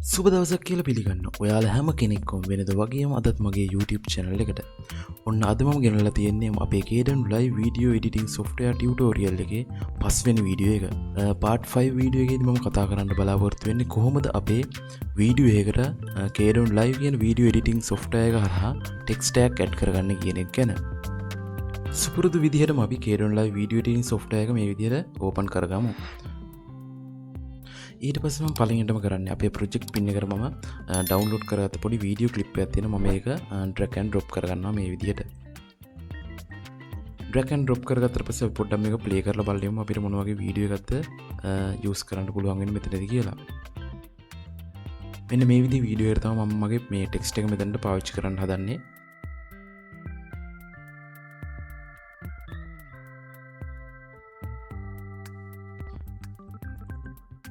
සුබ දවසක් කියලා පිළිගන්න. ඔයාලා හැම කෙනෙක්ම වෙනද වගේම අදත් මගේ YouTube channel එකට. ඔන්න අද මම ගෙනල්ලා තියෙන්නේ අපේ Kdenlive video editing software tutorial එකේ 5 වෙනි වීඩියෝ එක. part 5 වීඩියෝ එකේදී මම කතා කරන්න බලාපොරොත්තු වෙන්නේ කොහොමද අපේ වීඩියෝ එකකට Kdenlive කියන video editing software එක හරහා text tag add කරගන්න කියන එක ගැන. සුපුරුදු විදිහටම අපි Kdenlive video editing software එක මේ විදිහට open කරගමු. ඊට පස්සේ මම පළවෙනිටම කරන්නේ අපේ project pin එකට මම download කරගත්ත පොඩි video clip එකක් තියෙනවා. මම ඒක drag and drop කරගන්නවා මේ විදිහට. drag and drop කරගත්තට පස්සේ පොඩ්ඩක් මේක play කරලා බලමු අපිට මොන වගේ video එකක්ද use කරන්න පුළුවන් වෙන්නේ මෙතනදී කියලා. මෙන්න මේ විදිහේ video එකට තමයි මම මගේ මේ text එක මෙතනට පාවිච්චි කරන්න හදන්නේ.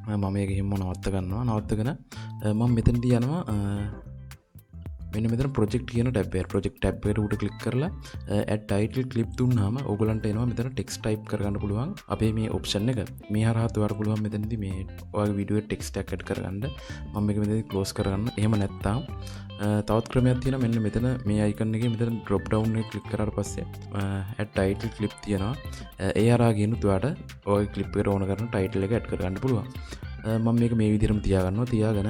මම මේක හිම්ම නවත්ත ගන්නවා. නවත්තගෙන මම මෙතනදී යනවා මෙන්න මෙතන project කියන tab එක. project tab එකට උඩ click කරලා add title clip දුන්නාම ඕගලන්ට එනවා මෙතන text type කරගන්න පුළුවන් අපේ මේ option එක. මේ හරහා ඔයාලට පුළුවන් මෙතනදී මේ ඔයාගේ video එක text එකක් add කරගන්න. මම මේක මෙතනදී close කරගන්න. එහෙම නැත්නම් තවත් ක්‍රමයක් තියෙනවා. මෙන්න මෙතන මේ icon එකේ මෙතන drop down එක click කරාට පස්සේ add title clip තියෙනවා. ඒ හරහා ගෙනුත් ඔයාලට ඔයාගේ clip එකට ඕන කරන title එක add කරගන්න පුළුවන්. මම මේක මේ විදිහටම තියාගන්නවා. තියාගෙන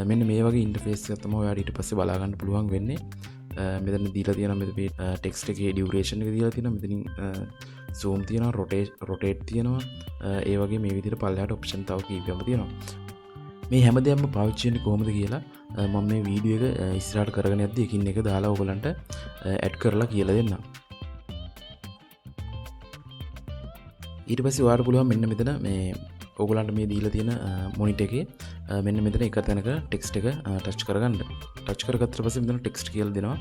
මෙන්න මේ වගේ ඉන්ටර්ෆේස් එකක් තමයි ඔයාලට ඊට පස්සේ බලා ගන්න පුළුවන් වෙන්නේ. මෙතන දීලා තියෙනවා මෙතන මේ ටෙක්ස්ට් එකේ ඩියුරේෂන් එක දීලා තියෙනවා. මෙතනින් zoom තියෙනවා, rotate තියෙනවා. ඒ වගේ මේ විදිහට පල්ලෙහාට ඔප්ෂන් තව කීපයක් තියෙනවා. මේ හැමදේම පාවිච්චි වෙන්නේ කොහොමද කියලා මම මේ වීඩියෝ එක ඉස්සරහට කරගෙන යද්දි එකින් එක දාලා ඔයගලන්ට ඇඩ් කරලා කියලා දෙන්නම්. ඊට පස්සේ ඔයාලට පුළුවන් මෙන්න මෙතන මේ ඔයගලන්ට මේ දීලා තියෙන මොනිටර් එකේ මෙන්න මෙතන එක තැනක ටෙක්ස්ට් එක ටච් කරගන්න. ටච් කරගත්තට පස්සේ මෙතන ටෙක්ස්ට් කියලා දෙනවා.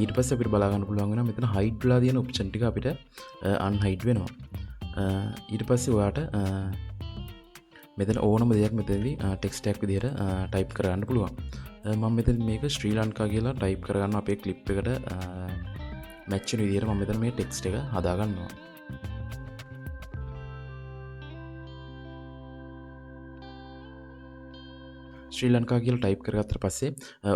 ඊට පස්සේ අපිට බලා ගන්න පුළුවන් වෙනවා මෙතන hide වෙලා තියෙන ඔප්ෂන් ටික අපිට unhide වෙනවා. ඊට පස්සේ ඔයාට මෙතන ඕනම දෙයක් මෙතනදී ටෙක්ස්ට් එකක් විදිහට ටයිප් කරගන්න පුළුවන්. මම මෙතන මේක ශ්‍රී ලංකා කියලා ටයිප් කරගන්න අපේ ක්ලිප් එකට මැච් වෙන විදිහට මම මෙතන මේ ටෙක්ස්ට් එක හදා ගන්නවා. ශ්‍රී ලංකා කියලා ටයිප් කරගත්තට පස්සේ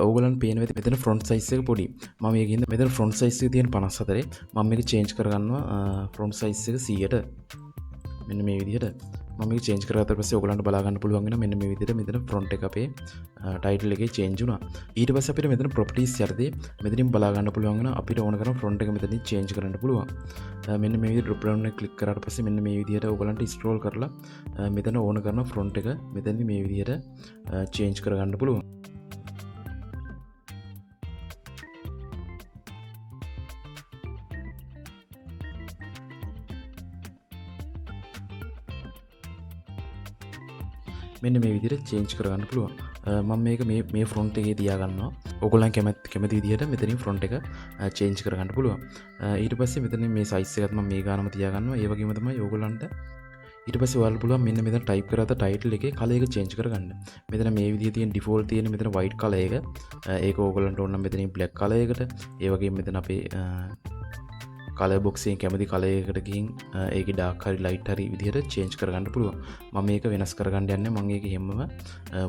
ඕගලන්ට පේන මෙතන front size එක පොඩි. මම මේකෙන් මෙතන front size එක තියෙන 54. මම මේක change කරගන්නවා front size එක 100ට. මෙන්න මේ විදිහට. මම මේක change කරගත්තට පස්සේ ඕගලන්ට බලා ගන්න පුළුවන් වෙනවා මෙන්න මේ විදිහට මෙතන front එක අපේ title එකේ change වුණා. ඊට පස්සේ අපිට මෙතන properties යටතේ මෙතනින් බලා ගන්න පුළුවන් වෙනවා අපිට ඕන කරන front එක මෙතනින් change කරන්න පුළුවන්. මෙන්න මේ විදිහට drop down එක click කරාට පස්සේ මෙන්න මේ විදිහට ඕගලන්ට scroll කරලා මෙතන ඕන කරන front එක මෙතනදී මේ විදිහට change කරගන්න පුළුවන්. මෙන්න මේ විදිහට change කරගන්න පුළුවන්. මම මේක මේ front එකේ තියාගන්නවා. ඔයගොල්ලන් කැමති විදිහට මෙතනින් front එක change කරගන්න පුළුවන්. ඊට පස්සේ මෙතන මේ size එකත් මම මේ ගානම තියාගන්නවා. ඒ වගේම තමයි ඔයගොල්ලන්ට ඊට පස්සේ ඔයාලට පුළුවන් මෙන්න මෙතන type කරගත්ත title එකේ color එක change කරගන්න. මෙතන මේ විදිහේ තියෙන default තියෙන මෙතන white color එක. ඒක ඔයගොල්ලන්ට ඕන නම් මෙතනින් black color එකට. ඒ වගේම මෙතන අපේ color box එකෙන් කැමති color එකකට ගිහින් ඒකේ dark හරි light හරි විදිහට change කරගන්න පුළුවන්. මම මේක වෙනස් කරගන්න යන්නේ. මම ඒක හැමම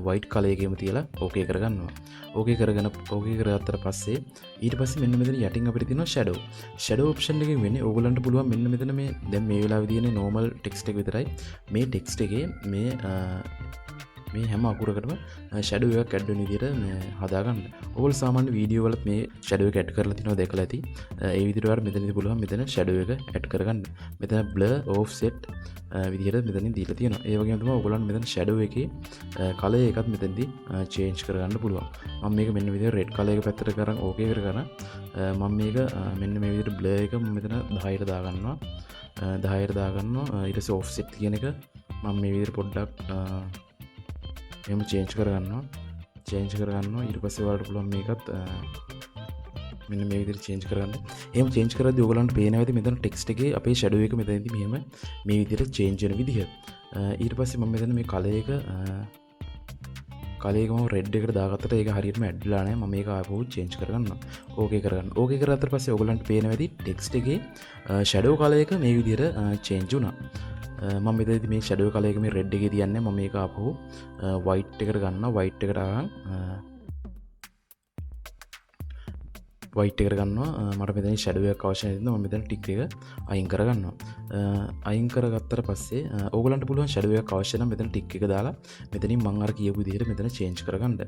white color එකේම තියලා okay කරගන්නවා. okay කරගත්තට පස්සේ ඊට පස්සේ මෙන්න මෙතන යටින් අපිට තියෙනවා shadow. shadow option එකෙන් වෙන්නේ ඕගලන්ට පුළුවන් මෙන්න මෙතන මේ දැන් මේ වෙලාවේ තියෙන normal text එක විතරයි. මේ text එකේ මේ හැම අකුරකටම shadow එකක් add වෙන විදිහට හදාගන්න. ඔයගොල්ලෝ සාමාන්‍ය වීඩියෝ වලත් මේ shadow එක add කරලා තිනවා දැකලා ඇති. ඒ විදිහට ඔයාලට මෙතනදී පුළුවන් මෙතන shadow එක add කරගන්න. මෙතන blur offset විදිහට මෙතනින් දීලා තියෙනවා. ඒ වගේම තමයි ඔයගොල්ලන්ට මෙතන shadow එකේ color එකත් මෙතනදී change කරගන්න පුළුවන්. මම මේක මෙන්න විදිහට red color එක පැත්තට කරන් okay කරගෙන මම මේක මෙන්න මේ විදිහට blur එක මෙතන 10ට දාගන්නවා. 10ට දාගන්නවා. ඊට පස්සේ offset කියන එක මම මේ විදිහට පොඩ්ඩක් එහෙම change කරගන්නවා. ඊට පස්සේ ඔයාලට පුළුවන් මේකත් මෙන්න මේ විදිහට change කරගන්න. එහෙම change කරද්දී ඔයගලන්ට පේනවා ඇති මෙතන text එකේ අපේ shadow එක මෙතනදී මෙහෙම මේ විදිහට change වෙන විදිහ. ඊට පස්සේ මම මෙතන මේ color එක මම red එකට දාගත්තට ඒක හරියටම add වෙලා නැහැ. මම මේක ආපහු change කරගන්නවා. okay කරගන්න. okay කරගත්තට පස්සේ ඔයගලන්ට පේනවා ඇති text එකේ shadow color එක මේ විදිහට change වුණා. මම මෙතනදී මේ ෂැඩෝ කලර් එක මේ රෙඩ් එකේ තියන්නේ මම මේක ආපහු වයිට් එකට ගන්නවා වයිට් එකට අරන් වයිට් එකට ගන්නවා මට මෙතන ෂැඩෝ එකක් අවශ්‍ය නැහැ මම මෙතන ටික් එක අයින් කරගන්නවා අයින් කරගත්තට පස්සේ ඕගලන්ට පුළුවන් ෂැඩෝ එකක් අවශ්‍ය නම් මෙතන ටික් එක දාලා මෙතනින් මම අර කියපු විදිහට මෙතන චේන්ජ් කරගන්න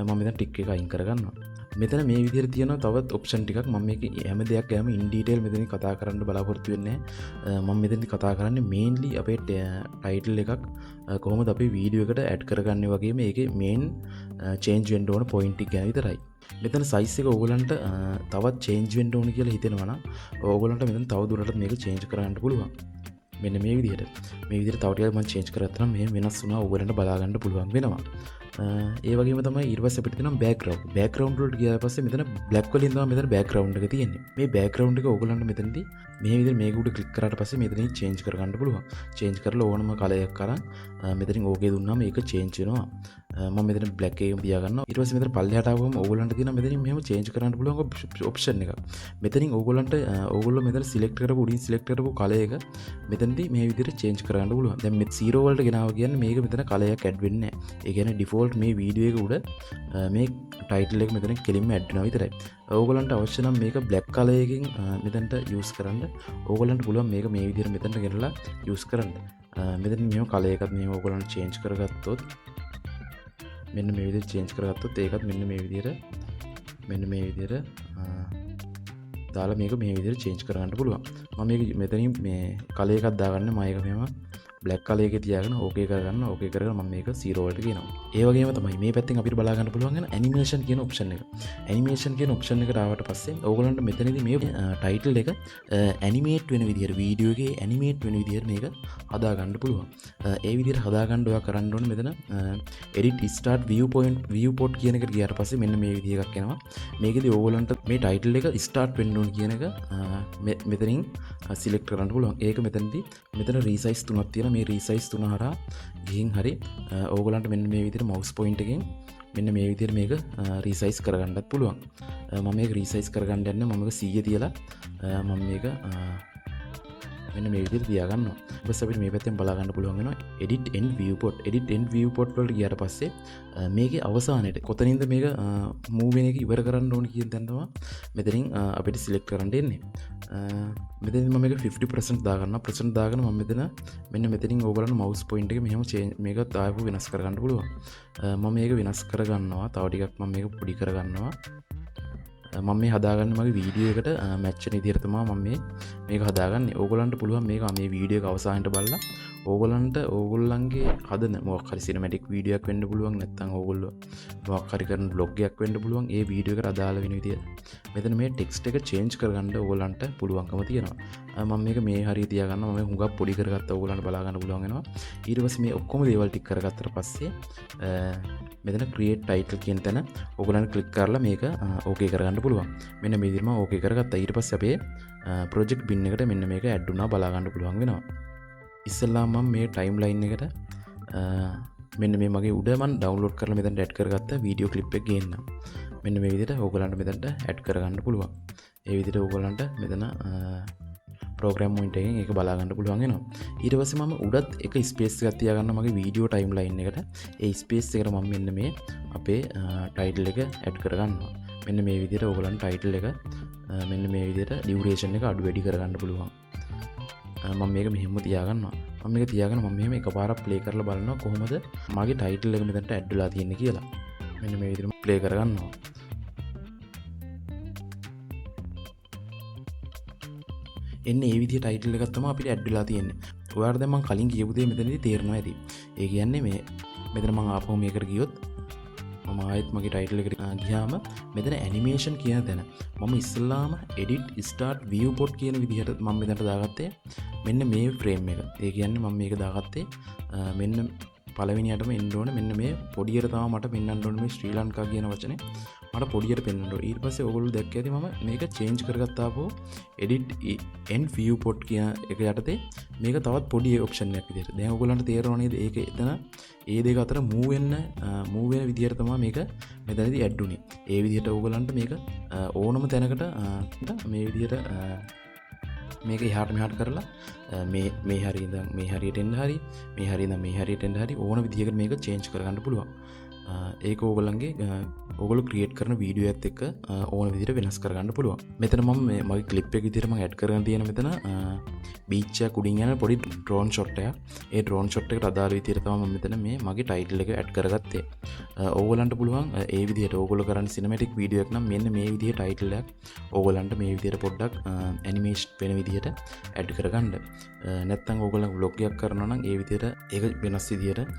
මම මෙතන ටික් එක අයින් කරගන්නවා මෙතන මේ විදිහට තියෙනවා තවත් ඔප්ෂන් ටිකක් මම මේක හැම දෙයක් ගෑම ඉන් ඩීටේල් මෙතනින් කතා කරන්න බලාපොරොත්තු වෙන්නේ මම මෙතනදී කතා කරන්නේ මේන්ලි අපේ ටයිටල් එකක් කොහොමද අපි වීඩියෝ එකට ඇඩ් කරගන්නේ වගේම ඒකේ මේන් චේන්ජ් වෙන්න ඕන පොයින්ට් එක ගැන විතරයි මෙතන සයිස් එක ඕගලන්ට තවත් චේන්ජ් වෙන්න ඕන කියලා හිතෙනවා නම් ඕගලන්ට මෙතන තව දුරටත් මේක චේන්ජ් කරන්න පුළුවන් මෙන්න මේ විදිහට තව ටිකක් මම චේන්ජ් කරගත්තා නම් මේ වෙනස් වුණා ඕගලන්ට බලා ගන්න පුළුවන් වෙනවා ඒ වගේම තමයි ඊට පස්සේ අපිට තියෙනවා බෑග්ග්‍රවුන්ඩ් වලට ගියාට පස්සේ මෙතන බ්ලැක් වලින් තමයි මෙතන බෑග්ග්‍රවුන්ඩ් එක තියෙන්නේ මේ බෑග්ග්‍රවුන්ඩ් එක ඕගලන්ට මෙතනදී මේ විදිහට මේක උඩ ක්ලික් කරාට පස්සේ මෙතනින් චේන්ජ් කරගන්න පුළුවන් චේන්ජ් කරලා ඕනම කලර් එකක් අරන් මෙතනින් ඕකේ දුන්නාම මේක චේන්ජ් වෙනවා මම මෙතන බ්ලැක් එකම තියා ගන්නවා ඊට පස්සේ මෙතන පල්ලෙහාට ආවම ඕගලන්ට තියෙනවා මෙතනින් මෙහෙම චේන්ජ් කරන්න පුළුවන් ඔප්ෂන් එකක් මෙතනින් ඕගොල්ලෝ මෙතන සිලෙක්ට් කරපු උඩින් සිලෙක්ට් කරපු කලර් එක මෙතනදී මේ විදිහට චේන්ජ් කරන්න පුළුවන් දැන් මේ 0 වලට ගෙනාව කියන්නේ මේක මෙතන කලර් එකක් ඇඩ් වෙන්නේ නැහැ ඒ කියන්නේ ඩිෆෝල්ට් මේ වීඩියෝ එක උඩ මේ ටයිටල් එක මෙතන කෙලින්ම ඇඩ් වෙනවා විතරයි ඕගොල්ලන්ට අවශ්‍ය නම් මේක බ්ලැක් කලර් එකකින් මෙතනට යූස් කරන්න ඕගොල්ලන්ට පුළුවන් මේක මේ විදිහට මෙතනට ගෙනලා යූස් කරන්න මෙතන මෙහෙම කලර් එකක් මෙහෙම ඕගොල්ලන්ට චේන්ජ් කරගත්තොත් මෙන්න මේ විදිහට චේන්ජ් කරගත්තොත් ඒකත් මෙන්න මේ විදිහට දාලා මේක මේ විදිහට චේන්ජ් කරගන්න පුළුවන් මම මේක මෙතනින් මේ කලර් එකක් දාගන්න මම ඒක මෙහෙම බ්ලැක් කලර් එකේ තියාගෙන ඕකේ කරගන්න ඕකේ කරගෙන මම මේක 0 වලට ගෙනවා ඒ වගේම තමයි මේ පැත්තෙන් අපිට බලා ගන්න පුළුවන් වෙන ඇනිමේෂන් කියන ඔප්ෂන් එක ඇනිමේෂන් කියන ඔප්ෂන් එකට ආවට පස්සේ ඕගලන්ට මෙතනදී මේ ටයිටල් එක ඇනිමේට් වෙන විදිහට වීඩියෝ එකේ ඇනිමේට් වෙන විදිහට මේක හදා ගන්න පුළුවන් ඒ විදිහට හදා ගන්න ඔයා කරන්න ඕනේ මෙතන edit start viewport කියන එකට ගියාට පස්සේ මෙන්න මේ විදිහ එකක් එනවා මේකෙදි ඕගලන්ට මේ ටයිටල් එක start වෙන්න ඕන කියන එක මෙතනින් සිලෙක්ට් කරන්න පුළුවන් ඒක මෙතන රීසයිස් තුනක් තියෙනවා මේ රීසයිස් තුන හරහා ගිහින් හරි ඕගලන්ට මෙන්න මේ විදිහට මවුස් පොයින්ට් එකෙන් මෙන්න මේ විදිහට මේක රීසයිස් කරගන්නත් පුළුවන් මම මේක රීසයිස් කරගන්න යන්නේ මම මේක 100 තියලා මම මේක මෙන්න මේ විදිහට තියාගන්නවා ඊට පස්සේ අපිට මේ පැත්තෙන් බලා ගන්න පුළුවන් වෙනවා edit and viewport වලට ගියාට පස්සේ මේකේ අවසානයේට කොතනින්ද මේක මූව් වෙන එක ඉවර කරන්න ඕන කියන තැන තමයි මෙතනින් අපිට සිලෙක්ට් කරන්න එන්නේ මෙතනින් මම මේක 50% දාගන්නවා % දාගෙන මම මෙන්න මෙතනින් ඕගලන්ට මවුස් පොයින්ට් එක මෙහෙම මේක දාපු වෙනස් කරගන්න පුළුවන් මම මේක වෙනස් කරගන්නවා තව ටිකක් මම මේක පොඩි කරගන්නවා මම මේ හදාගන්නේ මගේ වීඩියෝ එකට මැච් වෙන විදිහට තමයි මම මේක හදාගන්නේ. ඕගොල්ලන්ට පුළුවන් මේක මේ වීඩියෝ එක අවසානයට බලලා ඕගොල්ලන්ට ඕගොල්ලන්ගේ හදන මොකක් හරි සිනමැටික් වීඩියෝ එකක් වෙන්න පුළුවන් නැත්නම් ඕගොල්ලෝ මොකක් හරි කරන බ්ලොග් එකක් වෙන්න පුළුවන්. ඒ වීඩියෝ එකට අදාළ වෙන විදිහට මෙතන මේ ටෙක්ස්ට් එක චේන්ජ් කරගන්න ඕගොල්ලන්ට පුළුවන්කම තියෙනවා. මම මේක මේ හරිය තියාගන්නවා. මම හුඟක් පොඩි කරගත්තා ඕගොල්ලන්ට බලා ගන්න පුළුවන් වෙනවා. ඊට පස්සේ මේ ඔක්කොම දේවල් ටික කරගත්තට පස්සේ මෙතන create title කියන තැන ඕගොල්ලන්ට ක්ලික් කරලා මේක ඕකේ කරගන්න පුළුවන්. මෙන්න මේ විදිහට මම ඕකේ කරගත්තා. ඊට පස්සේ අපේ project bin එකට මෙන්න මේක add වුණා බලා ගන්න පුළුවන් වෙනවා. ඉස්සෙල්ලා මම මේ timeline එකට මෙන්න මේ මගේ උඩ මම download කරලා මෙතනට add කරගත්ත වීඩියෝ clip එක ගේන්නම්. මෙන්න මේ විදිහට ඕගොල්ලන්ට මෙතනට add කරගන්න පුළුවන්. ඒ විදිහට ඕගොල්ලන්ට මෙතන program point එකෙන් ඒක බලා ගන්න පුළුවන් වෙනවා. ඊට පස්සේ මම උඩත් එක space එකක් තියාගන්න මගේ වීඩියෝ timeline එකට. ඒ space එකට මම මෙන්න මේ අපේ title එක add කරගන්නවා. මෙන්න මේ විදිහට ඕගොල්ලන්ට title එක මෙන්න මේ විදිහට duration එක අඩු වැඩි කරගන්න පුළුවන්. මම මේක මෙහෙම තියාගන්නවා. මම මේක තියාගෙන මම මෙහෙම එකපාරක් play කරලා බලනවා කොහොමද මගේ title එක මෙතනට add වෙලා තියෙන්නේ කියලා. මෙන්න මේ විදිහට play කරගන්නවා. එන්නේ මේ විදිහේ ටයිටල් එකක් තමයි අපිට ඇඩ් වෙලා තියෙන්නේ. ඔයාලට දැන් මම කලින් කියපු දේ මෙතනදී තේරෙනවා ඇති. ඒ කියන්නේ මෙතන මම ආපහු මේකට ගියොත් මම ආයෙත් මගේ ටයිටල් එකට ගියාම මෙතන ඇනිමේෂන් කියන තැන මම ඉස්සෙල්ලාම edit start viewport කියන විදිහට මම මෙතනට දාගත්තේ මෙන්න මේ ෆ්‍රේම් එක. ඒ කියන්නේ මම මේක දාගත්තේ මෙන්න පළවෙනියටම එන්න ඕනේ මෙන්න මේ පොඩියට තමයි මට පෙන්වන්න ඕනේ මේ ශ්‍රී ලංකා කියන වචනේ මට පොඩියට පෙන්වන්න ඕනේ. ඊට පස්සේ ඕගොල්ලෝ දැක්ක ඇති මම මේක චේන්ජ් කරගත්තාපෝ edit and viewport කියන එක යටතේ මේක තවත් පොඩි ඔප්ෂන් එකක් විදිහට. දැන් ඕගොල්ලන්ට තේරෙනව නේද? ඒක එතන ඒ දෙක අතර move වෙන විදිහට තමයි මේක මෙතනදී ඇඩ් උනේ. ඒ විදිහට ඕගොල්ලන්ට මේක ඕනම තැනකට මේ විදිහට මේක එහාට මෙහාට කරලා මේ හරිය ඉඳන් මේ හරියට එන්න හරි මේ හරිය ඉඳන් මේ හරියට එන්න හරි ඕන විදිහකට මේක චේන්ජ් කරගන්න පුළුවන්. ඒක ඕගොල්ලන්ගේ ඔගොල්ලෝ ක්‍රියේට් කරන වීඩියෝ එකත් එක්ක ඕන විදිහට වෙනස් කරගන්න පුළුවන්. මෙතන මම මගේ ක්ලිප් එක විදිහට මම ඇඩ් කරගෙන තියෙන මෙතන බීච් එක උඩින් යන පොඩි ඩ්‍රෝන් ෂොට් එකක්. ඒ ඩ්‍රෝන් ෂොට් එකට අදාළ විදිහට තමයි මම මෙතන මේ මගේ ටයිටල් එක ඇඩ් කරගත්තේ. ඕගොල්ලන්ට පුළුවන් ඒ විදිහට ඕගොල්ලෝ කරන සිනමැටික් වීඩියෝ එක නම් මෙන්න මේ විදිහේ ටයිටල් එකක් ඕගොල්ලන්ට මේ විදිහට පොඩ්ඩක් ඇනිමේෂන් වෙන විදිහට ඇඩ් කරගන්න. නැත්නම් ඕගොල්ලෝ ව්ලොග් එකක් කරනවා නම් ඒ විදිහට ඒක වෙනස් විදිහට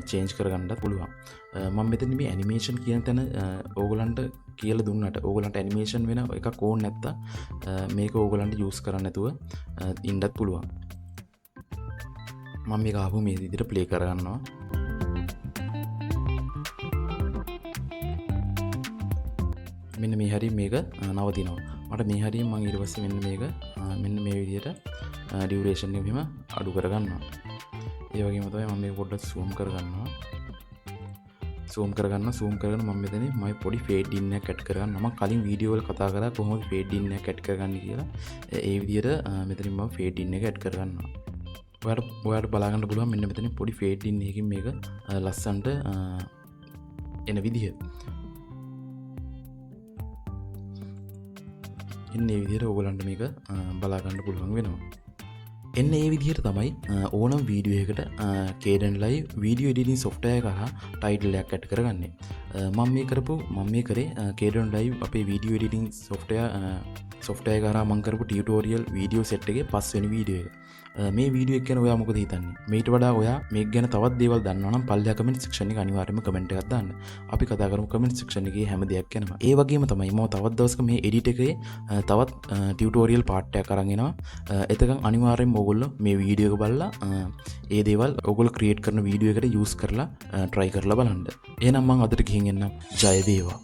චේන්ජ් කරගන්නත් පුළුවන්. මම මෙතන මේ ඇනිමේෂන් කියන තැන ඕගොල්ලන්ට කියලා දුන්නට ඕගොල්ලන්ට ඇනිමේෂන් වෙන එකක් ඕන නැත්තම් මේක ඕගොල්ලන්ට යූස් කරන්න නැතුව ඉන්නත් පුළුවන්. මම මේක ආපහු මේ විදිහට ප්ලේ කරගන්නවා. මෙන්න මේ හරිය මේක නවතිනවා. මට මේ හරියෙන් මම ඊට පස්සේ මෙන්න මේ විදිහට ඩියුරේෂන් එක මෙහෙම අඩු කරගන්නවා. ඒ වගේම තමයි මම මේක පොඩ්ඩක් zoom කරගන්නවා. zoom කරගෙන මම මෙතන මම පොඩි fade in එකක් ඇඩ් කරගන්නවා. මම කලින් වීඩියෝ වල කතා කරා කොහොමද fade in එකක් ඇඩ් කරගන්නේ කියලා. ඒ විදිහට මෙතනින් මම fade in එක ඇඩ් කරගන්නවා. ඔයාලට බලා ගන්න පුළුවන් මෙන්න මෙතන පොඩි fade in එකකින් මේක ලස්සනට එන විදිහ. ඉන්නේ විදිහට ඕගොල්ලන්ට මේක බලා ගන්න පුළුවන් වෙනවා. එන්න ඒ විදිහට තමයි ඕනම් වීඩියෝ එකට Kdenlive වීඩියෝ එඩිටින් software එක කරා ටයිටල් එකක් ඇඩ් කරගන්නේ. මම මේ කරේ Kdenlive අපේ වීඩියෝ එඩිටින් software එක කරා මම කරපු ටියුටෝරියල් වීඩියෝ සෙට් එකේ 5 වෙනි වීඩියෝ එක. මේ වීඩියෝ එක ගැන ඔයා මොකද හිතන්නේ? මේට වඩා ඔයා මේක ගැන තවත් දේවල් දන්නවා නම් පල්ලෙහා කමෙන්ට් සෙක්ෂන් එකේ අනිවාර්යයෙන්ම කමෙන්ට් එකක් දාන්න. අපි කතා කරමු කමෙන්ට් සෙක්ෂන් එකේ හැම දෙයක් ගැනම. ඒ වගේම තමයි මම තවත් දවසක මේ එඩිට් එකේ තවත් ටියුටෝරියල් පාර්ට් එකක් අරන් එනවා. එතකන් අනිවාර්යයෙන්ම ඕගොල්ලෝ මේ වීඩියෝ එක බලලා ඒ දේවල් ඕගොල්ලෝ ක්‍රියේට් කරන වීඩියෝ එකට යූස් කරලා try කරලා බලන්න. එහෙනම් මම අදට ගිහින් එන්නම්. ජය වේවා.